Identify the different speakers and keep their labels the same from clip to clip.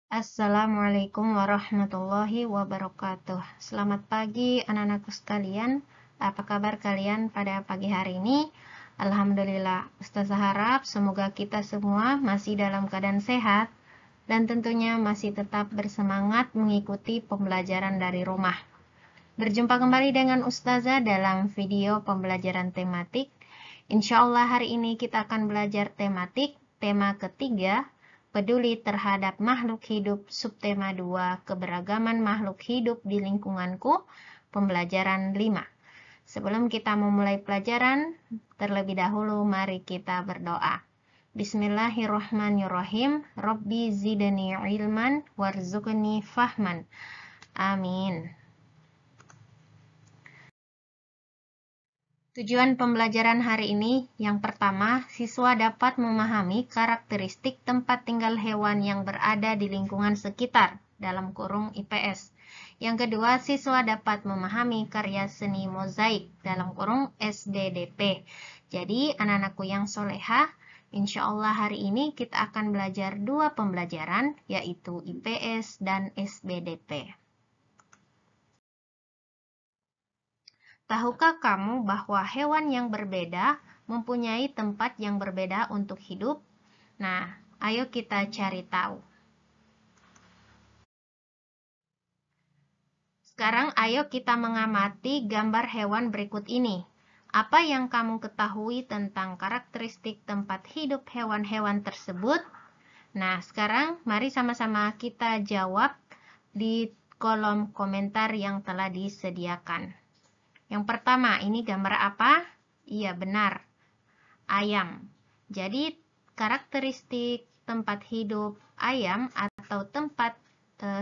Speaker 1: Assalamualaikum warahmatullahi wabarakatuh. Selamat pagi anak-anakku sekalian. Apa kabar kalian pada pagi hari ini? Alhamdulillah, Ustazah harap semoga kita semua masih dalam keadaan sehat dan tentunya masih tetap bersemangat mengikuti pembelajaran dari rumah. Berjumpa kembali dengan Ustazah dalam video pembelajaran tematik. Insya Allah hari ini kita akan belajar tema ketiga, peduli terhadap makhluk hidup, subtema 2, keberagaman makhluk hidup di lingkunganku, pembelajaran 5. Sebelum kita memulai pelajaran, terlebih dahulu mari kita berdoa. Bismillahirrahmanirrahim. Rabbi zidni ilman warzuqni fahman. Amin. Tujuan pembelajaran hari ini, yang pertama, siswa dapat memahami karakteristik tempat tinggal hewan yang berada di lingkungan sekitar, dalam kurung IPS. Yang kedua, siswa dapat memahami karya seni mozaik, dalam kurung SBDP. Jadi, anak-anakku yang soleha, insya Allah hari ini kita akan belajar dua pembelajaran, yaitu IPS dan SBDP. Tahukah kamu bahwa hewan yang berbeda mempunyai tempat yang berbeda untuk hidup? Nah, ayo kita cari tahu. Sekarang ayo kita mengamati gambar hewan berikut ini. Apa yang kamu ketahui tentang karakteristik tempat hidup hewan-hewan tersebut? Nah, sekarang mari sama-sama kita jawab di kolom komentar yang telah disediakan. Yang pertama, ini gambar apa? Iya, benar. Ayam. Jadi, karakteristik tempat hidup ayam atau tempat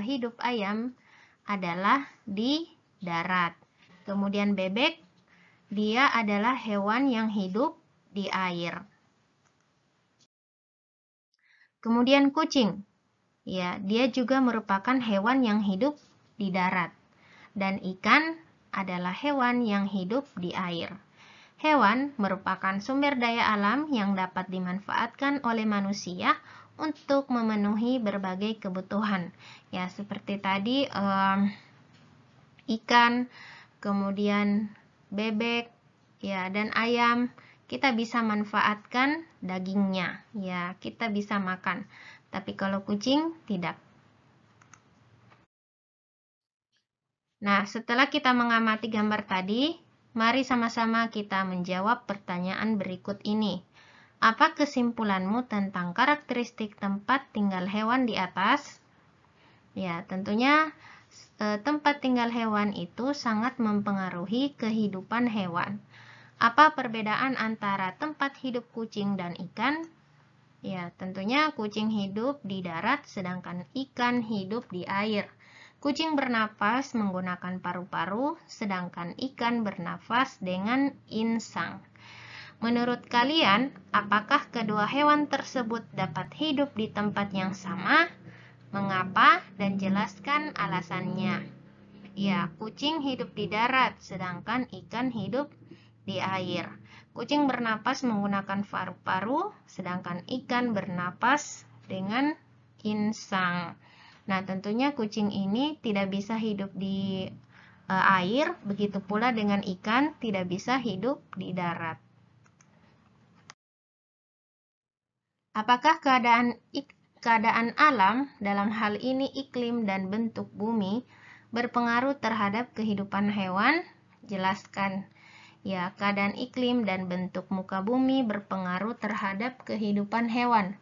Speaker 1: hidup ayam adalah di darat. Kemudian bebek, dia adalah hewan yang hidup di air. Kemudian kucing. Ya, dia juga merupakan hewan yang hidup di darat. Dan ikan adalah hewan yang hidup di air. Hewan merupakan sumber daya alam yang dapat dimanfaatkan oleh manusia untuk memenuhi berbagai kebutuhan. Ya, seperti tadi ikan, kemudian bebek, ya, dan ayam, kita bisa manfaatkan dagingnya. Ya, kita bisa makan. Tapi kalau kucing tidak. Nah, setelah kita mengamati gambar tadi, mari sama-sama kita menjawab pertanyaan berikut ini. Apa kesimpulanmu tentang karakteristik tempat tinggal hewan di atas? Ya, tentunya tempat tinggal hewan itu sangat mempengaruhi kehidupan hewan. Apa perbedaan antara tempat hidup kucing dan ikan? Ya, tentunya kucing hidup di darat sedangkan ikan hidup di air. Kucing bernapas menggunakan paru-paru, sedangkan ikan bernafas dengan insang. Menurut kalian, apakah kedua hewan tersebut dapat hidup di tempat yang sama? Mengapa? Dan jelaskan alasannya. Ya, kucing hidup di darat, sedangkan ikan hidup di air. Kucing bernapas menggunakan paru-paru, sedangkan ikan bernapas dengan insang. Nah, tentunya kucing ini tidak bisa hidup di air, begitu pula dengan ikan tidak bisa hidup di darat. Apakah keadaan alam, dalam hal ini iklim dan bentuk bumi, berpengaruh terhadap kehidupan hewan? Jelaskan. Ya, keadaan iklim dan bentuk muka bumi berpengaruh terhadap kehidupan hewan.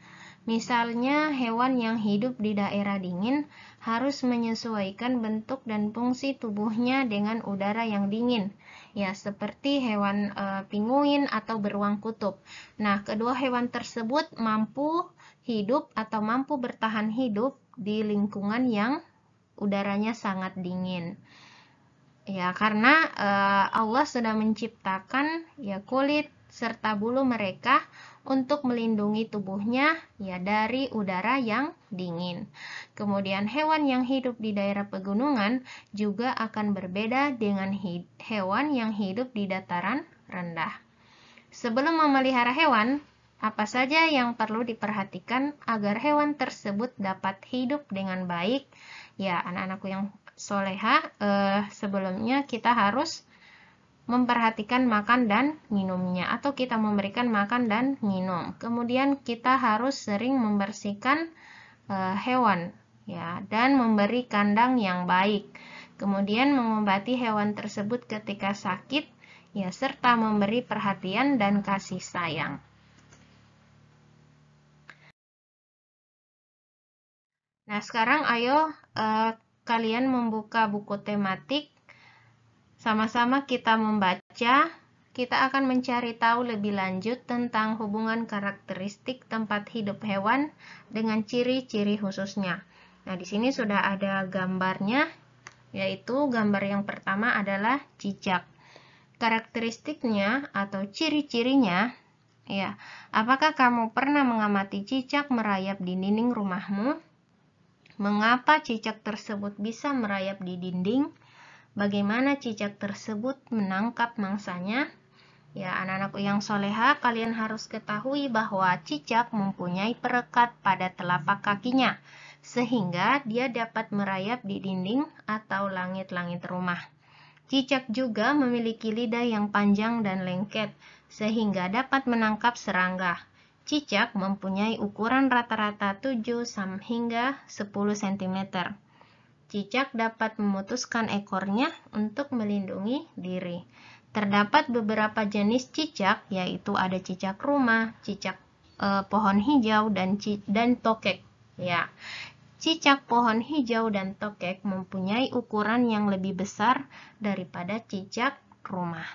Speaker 1: Misalnya, hewan yang hidup di daerah dingin harus menyesuaikan bentuk dan fungsi tubuhnya dengan udara yang dingin. Ya, seperti hewan pinguin atau beruang kutub. Nah, kedua hewan tersebut mampu hidup atau mampu bertahan hidup di lingkungan yang udaranya sangat dingin. Ya, karena Allah sudah menciptakan ya kulit serta bulu mereka untuk melindungi tubuhnya ya dari udara yang dingin. Kemudian hewan yang hidup di daerah pegunungan juga akan berbeda dengan hewan yang hidup di dataran rendah. Sebelum memelihara hewan, Apa saja yang perlu diperhatikan agar hewan tersebut dapat hidup dengan baik? Ya, anak-anakku yang soleha, sebelumnya kita harus memperhatikan makan dan minumnya, atau kita memberikan makan dan minum. Kemudian kita harus sering membersihkan hewan, ya, dan memberi kandang yang baik. Kemudian mengobati hewan tersebut ketika sakit, ya, serta memberi perhatian dan kasih sayang. Nah, sekarang ayo kalian membuka buku tematik. Sama-sama kita membaca. Kita akan mencari tahu lebih lanjut tentang hubungan karakteristik tempat hidup hewan dengan ciri-ciri khususnya. Nah, di sini sudah ada gambarnya, yaitu gambar yang pertama adalah cicak. Karakteristiknya atau ciri-cirinya, ya, apakah kamu pernah mengamati cicak merayap di dinding rumahmu? Mengapa cicak tersebut bisa merayap di dinding? Bagaimana cicak tersebut menangkap mangsanya? Ya, anak-anakku yang soleha, kalian harus ketahui bahwa cicak mempunyai perekat pada telapak kakinya, sehingga dia dapat merayap di dinding atau langit-langit rumah. Cicak juga memiliki lidah yang panjang dan lengket, sehingga dapat menangkap serangga. Cicak mempunyai ukuran rata-rata 7 hingga 10 cm. Cicak dapat memutuskan ekornya untuk melindungi diri. Terdapat beberapa jenis cicak, yaitu ada cicak rumah, cicak pohon hijau, dan tokek. Ya, cicak pohon hijau dan tokek mempunyai ukuran yang lebih besar daripada cicak rumah.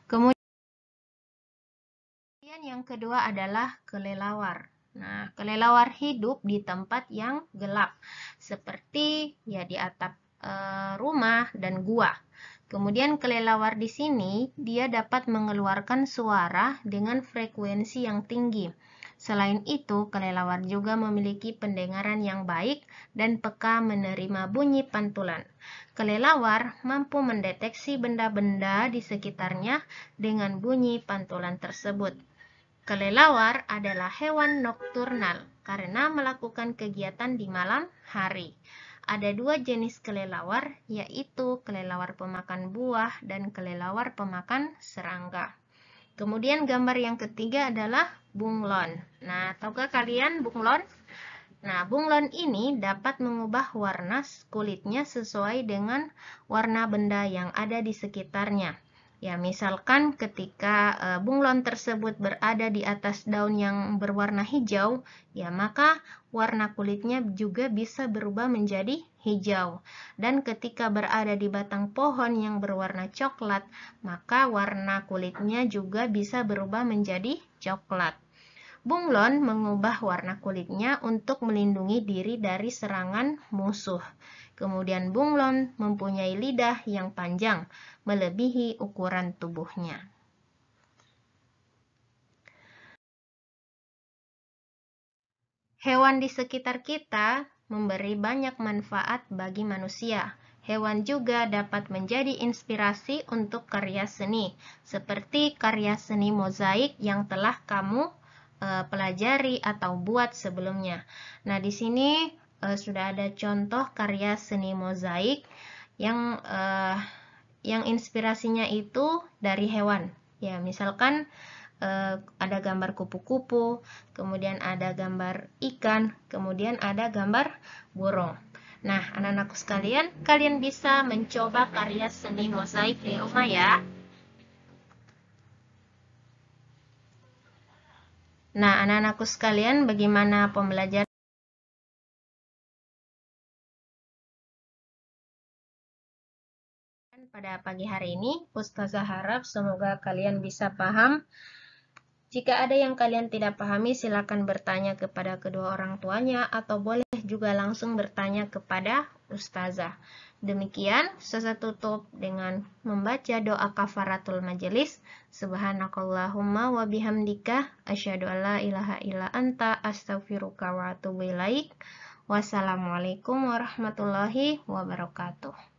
Speaker 1: Kemudian yang kedua adalah kelelawar. Nah, kelelawar hidup di tempat yang gelap, seperti ya di atap rumah dan gua. Kemudian kelelawar di sini dia dapat mengeluarkan suara dengan frekuensi yang tinggi. Selain itu, kelelawar juga memiliki pendengaran yang baik dan peka menerima bunyi pantulan. Kelelawar mampu mendeteksi benda-benda di sekitarnya dengan bunyi pantulan tersebut. Kelelawar adalah hewan nokturnal karena melakukan kegiatan di malam hari. Ada dua jenis kelelawar, yaitu kelelawar pemakan buah dan kelelawar pemakan serangga. Kemudian gambar yang ketiga adalah bunglon. Nah, tahukah kalian bunglon? Nah, bunglon ini dapat mengubah warna kulitnya sesuai dengan warna benda yang ada di sekitarnya. Ya, misalkan ketika bunglon tersebut berada di atas daun yang berwarna hijau, ya maka warna kulitnya juga bisa berubah menjadi hijau. Dan ketika berada di batang pohon yang berwarna coklat, maka warna kulitnya juga bisa berubah menjadi coklat. Bunglon mengubah warna kulitnya untuk melindungi diri dari serangan musuh. Kemudian bunglon mempunyai lidah yang panjang, melebihi ukuran tubuhnya. Hewan di sekitar kita memberi banyak manfaat bagi manusia. Hewan juga dapat menjadi inspirasi untuk karya seni, seperti karya seni mozaik yang telah kamu pelajari atau buat sebelumnya. Nah, di sini sudah ada contoh karya seni mozaik yang inspirasinya itu dari hewan. Ya, misalkan ada gambar kupu-kupu, kemudian ada gambar ikan, kemudian ada gambar burung. Nah, anak-anakku sekalian, kalian bisa mencoba karya seni mozaik di rumah ya. Nah, anak-anakku sekalian, bagaimana pembelajaran pada pagi hari ini? Ustazah harap semoga kalian bisa paham. Jika ada yang kalian tidak pahami, silakan bertanya kepada kedua orang tuanya atau boleh juga langsung bertanya kepada Ustazah. Demikian, saya tutup dengan membaca doa kafaratul majelis. Subhanakallahumma wa bihamdika asyhadu alla ilaha illa anta astaghfiruka wa atubu ilaik. Wassalamualaikum warahmatullahi wabarakatuh.